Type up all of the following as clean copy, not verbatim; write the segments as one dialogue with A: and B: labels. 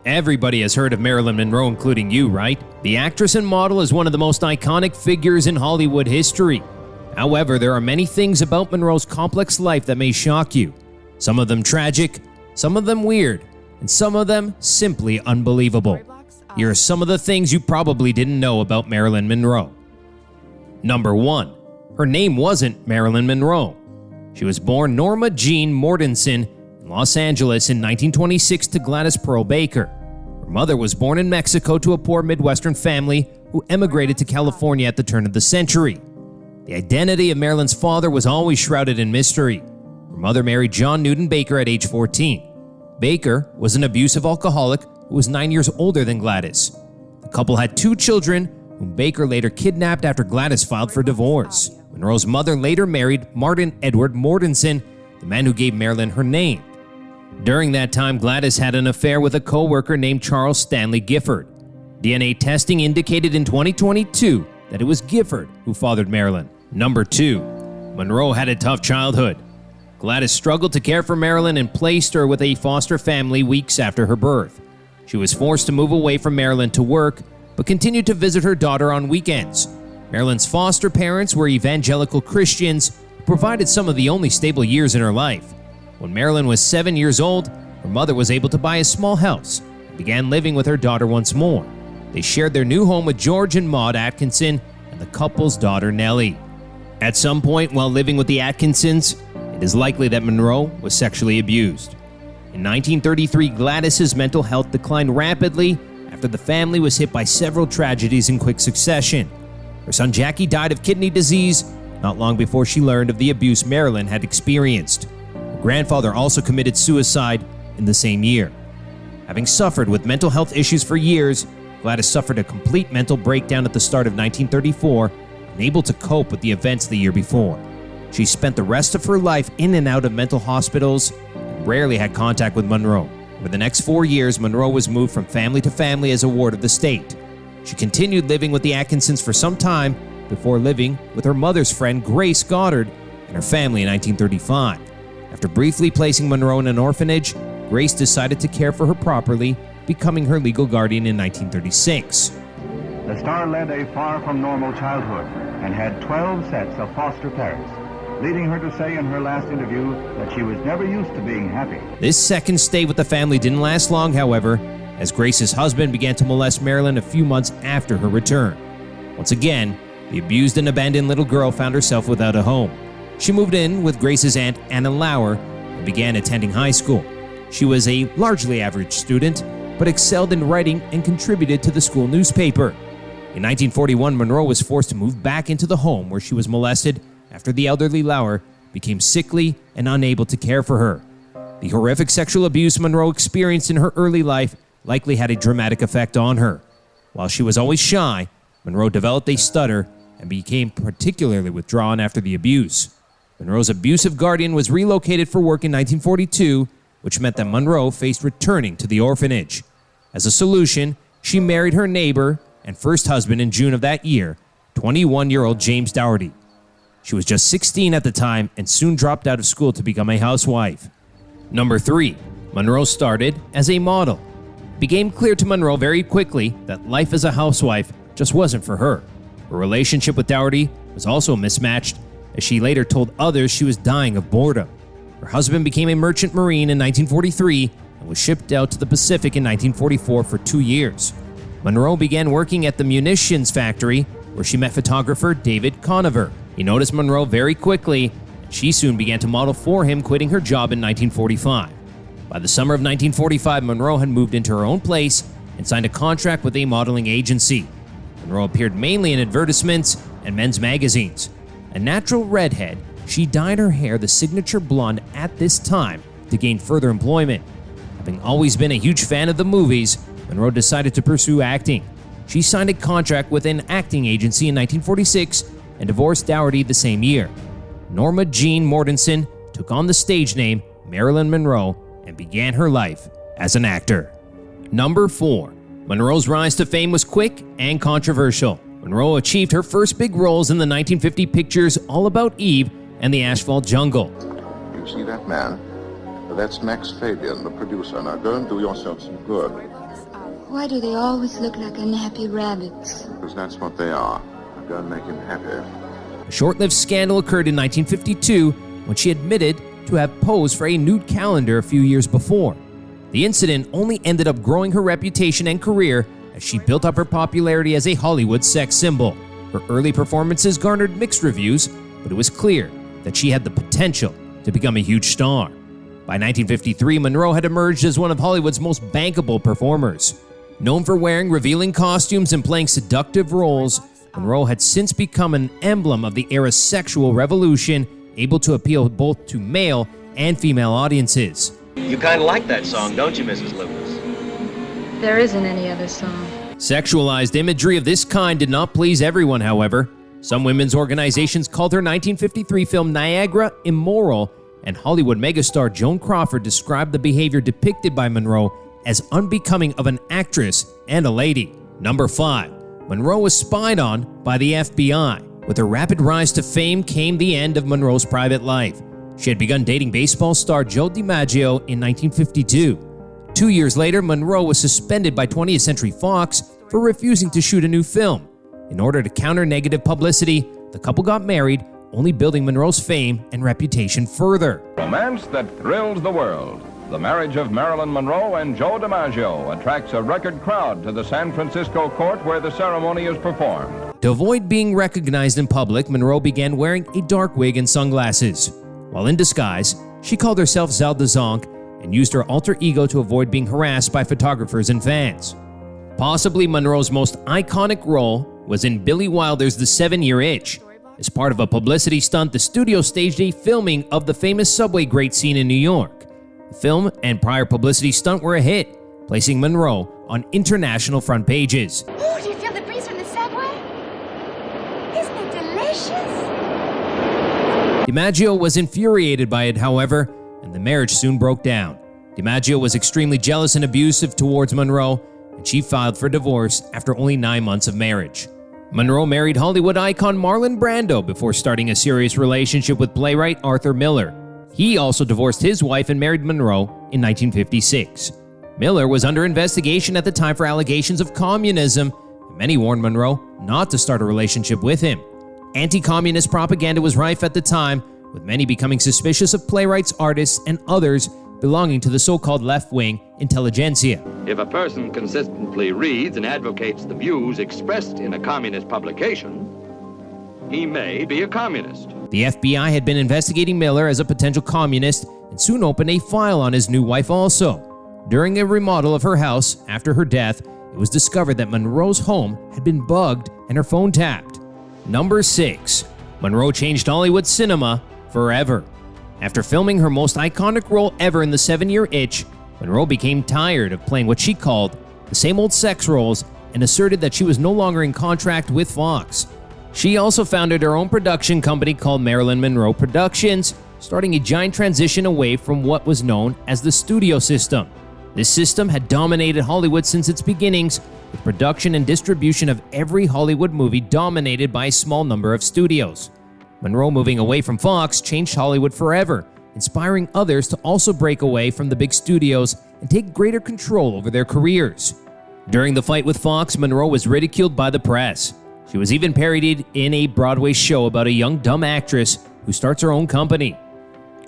A: Everybody has heard of Marilyn Monroe, including you, right? The actress and model is one of the most iconic figures in Hollywood history. However, there are many things about Monroe's complex life that may shock you. Some of them tragic, some of them weird, and some of them simply unbelievable. Here are some of the things you probably didn't know about Marilyn Monroe. Number 1. Her name wasn't Marilyn Monroe. She was born Norma Jean Mortensen in Los Angeles in 1926 to Gladys Pearl Baker. Her mother was born in Mexico to a poor Midwestern family who emigrated to California at the turn of the century. The identity of Marilyn's father was always shrouded in mystery. Her mother married John Newton Baker at age 14. Baker was an abusive alcoholic who was 9 years older than Gladys. The couple had 2 children, whom Baker later kidnapped after Gladys filed for divorce. Monroe's mother later married Martin Edward Mortensen, the man who gave Marilyn her name. During that time, Gladys had an affair with a co-worker named Charles Stanley Gifford. DNA testing indicated in 2022 that it was Gifford who fathered Marilyn. Number 2. Monroe had a tough childhood. Gladys struggled to care for Marilyn and placed her with a foster family weeks after her birth. She was forced to move away from Marilyn to work, but continued to visit her daughter on weekends. Marilyn's foster parents were evangelical Christians who provided some of the only stable years in her life. When Marilyn was 7 years old, her mother was able to buy a small house and began living with her daughter once more. They shared their new home with George and Maud Atkinson and the couple's daughter Nellie. At some point while living with the Atkinsons, it is likely that Monroe was sexually abused. In 1933, Gladys's mental health declined rapidly after the family was hit by several tragedies in quick succession. Her son Jackie died of kidney disease not long before she learned of the abuse Marilyn had experienced. Her grandfather also committed suicide in the same year. Having suffered with mental health issues for years, Gladys suffered a complete mental breakdown at the start of 1934, unable to cope with the events the year before. She spent the rest of her life in and out of mental hospitals and rarely had contact with Monroe. Over the next 4 years, Monroe was moved from family to family as a ward of the state. She continued living with the Atkinsons for some time before living with her mother's friend Grace Goddard and her family in 1935. After briefly placing Monroe in an orphanage, Grace decided to care for her properly, becoming her legal guardian in 1936.
B: The star led a far from normal childhood and had 12 sets of foster parents, leading her to say in her last interview that she was never used to being happy.
A: This second stay with the family didn't last long, however, as Grace's husband began to molest Marilyn a few months after her return. Once again, the abused and abandoned little girl found herself without a home. She moved in with Grace's aunt, Anna Lauer, and began attending high school. She was a largely average student, but excelled in writing and contributed to the school newspaper. In 1941, Monroe was forced to move back into the home where she was molested after the elderly Lauer became sickly and unable to care for her. The horrific sexual abuse Monroe experienced in her early life likely had a dramatic effect on her. While she was always shy, Monroe developed a stutter and became particularly withdrawn after the abuse. Monroe's abusive guardian was relocated for work in 1942, which meant that Monroe faced returning to the orphanage. As a solution, she married her neighbor and first husband in June of that year, 21-year-old James Dougherty. She was just 16 at the time and soon dropped out of school to become a housewife. Number 3. Monroe started as a model. It became clear to Monroe very quickly that life as a housewife just wasn't for her. Her relationship with Dougherty was also mismatched, as she later told others she was dying of boredom. Her husband became a merchant marine in 1943 and was shipped out to the Pacific in 1944 for 2 years. Monroe began working at the munitions factory, where she met photographer David Conover. He noticed Monroe very quickly, and she soon began to model for him, quitting her job in 1945. By the summer of 1945, Monroe had moved into her own place and signed a contract with a modeling agency. Monroe appeared mainly in advertisements and men's magazines. A natural redhead, she dyed her hair the signature blonde at this time to gain further employment. Having always been a huge fan of the movies, Monroe decided to pursue acting. She signed a contract with an acting agency in 1946 and divorced Dougherty the same year. Norma Jean Mortensen took on the stage name Marilyn Monroe and began her life as an actor. Number 4. Monroe's rise to fame was quick and controversial. Monroe achieved her first big roles in the 1950 pictures All About Eve and The Asphalt Jungle.
C: You see that man? That's Max Fabian, the producer. Now go and do yourself some good. Why do they always look like unhappy rabbits?
D: Because that's what they are. Go and make him happy.
A: A short-lived scandal occurred in 1952 when she admitted to have posed for a nude calendar a few years before. The incident only ended up growing her reputation and career as she built up her popularity as a Hollywood sex symbol. Her early performances garnered mixed reviews, but it was clear that she had the potential to become a huge star. By 1953, Monroe had emerged as one of Hollywood's most bankable performers. Known for wearing revealing costumes and playing seductive roles, Monroe had since become an emblem of the era's sexual revolution, able to appeal both to male and female audiences.
E: You kind of like that song, don't you, Mrs. Lewis?
C: There isn't any other song.
A: Sexualized imagery of this kind did not please everyone, however. Some women's organizations called her 1953 film Niagara immoral, and Hollywood megastar Joan Crawford described the behavior depicted by Monroe as unbecoming of an actress and a lady. Number 5. Monroe was spied on by the FBI. With her rapid rise to fame came the end of Monroe's private life. She had begun dating baseball star Joe DiMaggio in 1952. 2 years later, Monroe was suspended by 20th Century Fox for refusing to shoot a new film. In order to counter negative publicity, the couple got married, only building Monroe's fame and reputation further.
F: Romance that thrills the world. The marriage of Marilyn Monroe and Joe DiMaggio attracts a record crowd to the San Francisco court where the ceremony is performed.
A: To avoid being recognized in public, Monroe began wearing a dark wig and sunglasses. While in disguise, she called herself Zelda Zonk and used her alter ego to avoid being harassed by photographers and fans. Possibly Monroe's most iconic role was in Billy Wilder's The 7-Year Itch. As part of a publicity stunt, the studio staged a filming of the famous subway grate scene in New York. The film and prior publicity stunt were a hit, placing Monroe on international front pages.
G: Oh, do you feel the breeze from the subway? Isn't it delicious?
A: DiMaggio was infuriated by it, however, and the marriage soon broke down. DiMaggio was extremely jealous and abusive towards Monroe, and she filed for divorce after only 9 months of marriage. Monroe married Hollywood icon Marlon Brando before starting a serious relationship with playwright Arthur Miller. He also divorced his wife and married Monroe in 1956. Miller was under investigation at the time for allegations of communism, and many warned Monroe not to start a relationship with him. Anti-communist propaganda was rife at the time, with many becoming suspicious of playwrights, artists, and others belonging to the so-called left-wing intelligentsia.
E: If a person consistently reads and advocates the views expressed in a communist publication, he may be a communist.
A: The FBI had been investigating Miller as a potential communist and soon opened a file on his new wife also. During a remodel of her house after her death, it was discovered that Monroe's home had been bugged and her phone tapped. Number 6. Monroe changed Hollywood cinema forever. After filming her most iconic role ever in The 7-Year Itch, Monroe became tired of playing what she called the same old sex roles and asserted that she was no longer in contract with Fox. She also founded her own production company called Marilyn Monroe Productions, starting a giant transition away from what was known as the studio system. This system had dominated Hollywood since its beginnings, with production and distribution of every Hollywood movie dominated by a small number of studios. Monroe moving away from Fox changed Hollywood forever, inspiring others to also break away from the big studios and take greater control over their careers. During the fight with Fox, Monroe was ridiculed by the press. She was even parodied in a Broadway show about a young dumb actress who starts her own company.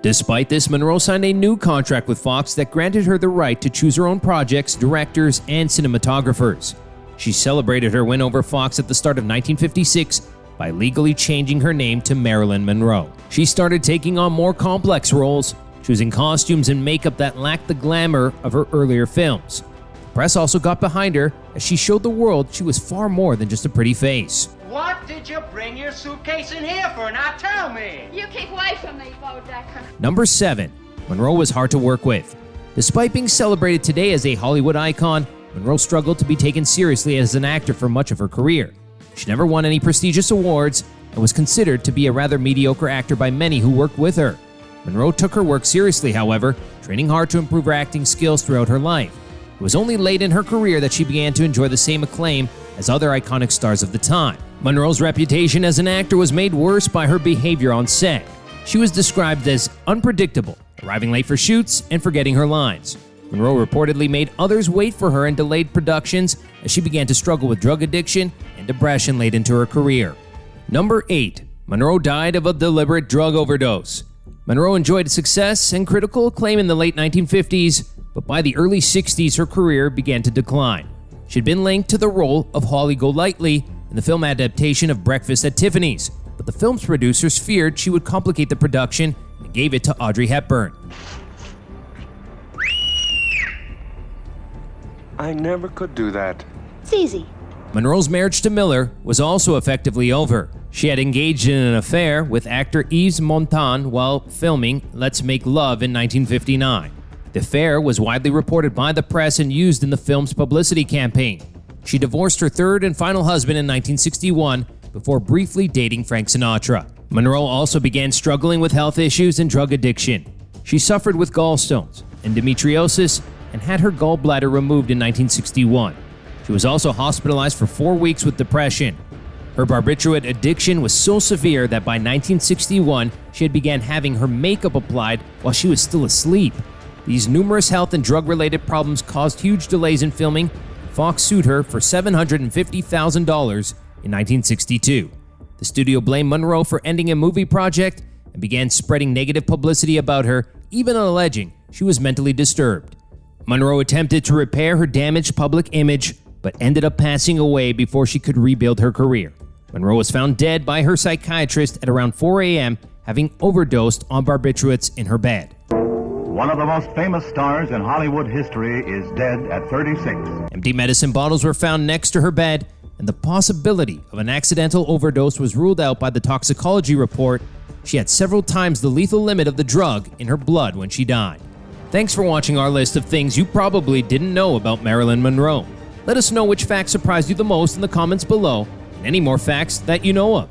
A: Despite this, Monroe signed a new contract with Fox that granted her the right to choose her own projects, directors, and cinematographers. She celebrated her win over Fox at the start of 1956 by legally changing her name to Marilyn Monroe. She started taking on more complex roles, choosing costumes and makeup that lacked the glamour of her earlier films. The press also got behind her as she showed the world she was far more than just a pretty face.
H: What did you bring your suitcase in here for? Now tell me!
G: You keep away from me, Bodecker.
A: Number 7. Monroe was hard to work with. Despite being celebrated today as a Hollywood icon, Monroe struggled to be taken seriously as an actor for much of her career. She never won any prestigious awards and was considered to be a rather mediocre actor by many who worked with her. Monroe took her work seriously, however, training hard to improve her acting skills throughout her life. It was only late in her career that she began to enjoy the same acclaim as other iconic stars of the time. Monroe's reputation as an actor was made worse by her behavior on set. She was described as unpredictable, arriving late for shoots and forgetting her lines. Monroe reportedly made others wait for her and delayed productions as she began to struggle with drug addiction and depression late into her career. Number 8. Monroe died of a deliberate drug overdose. Monroe enjoyed success and critical acclaim in the late 1950s, but by the early 60s her career began to decline. She had been linked to the role of Holly Golightly in the film adaptation of Breakfast at Tiffany's, but the film's producers feared she would complicate the production and gave it to Audrey Hepburn.
I: I never could do that.
G: It's easy.
A: Monroe's marriage to Miller was also effectively over. She had engaged in an affair with actor Yves Montand while filming Let's Make Love in 1959. The affair was widely reported by the press and used in the film's publicity campaign. She divorced her third and final husband in 1961 before briefly dating Frank Sinatra. Monroe also began struggling with health issues and drug addiction. She suffered with gallstones, endometriosis, and had her gallbladder removed in 1961. She was also hospitalized for 4 weeks with depression. Her barbiturate addiction was so severe that by 1961, she had begun having her makeup applied while she was still asleep. These numerous health and drug-related problems caused huge delays in filming. Fox sued her for $750,000 in 1962. The studio blamed Monroe for ending a movie project and began spreading negative publicity about her, even alleging she was mentally disturbed. Monroe attempted to repair her damaged public image, but ended up passing away before she could rebuild her career. Monroe was found dead by her psychiatrist at around 4 a.m., having overdosed on barbiturates in her bed.
B: One of the most famous stars in Hollywood history is dead at 36.
A: Empty medicine bottles were found next to her bed, and the possibility of an accidental overdose was ruled out by the toxicology report. She had several times the lethal limit of the drug in her blood when she died. Thanks for watching our list of things you probably didn't know about Marilyn Monroe. Let us know which facts surprised you the most in the comments below, and any more facts that you know of.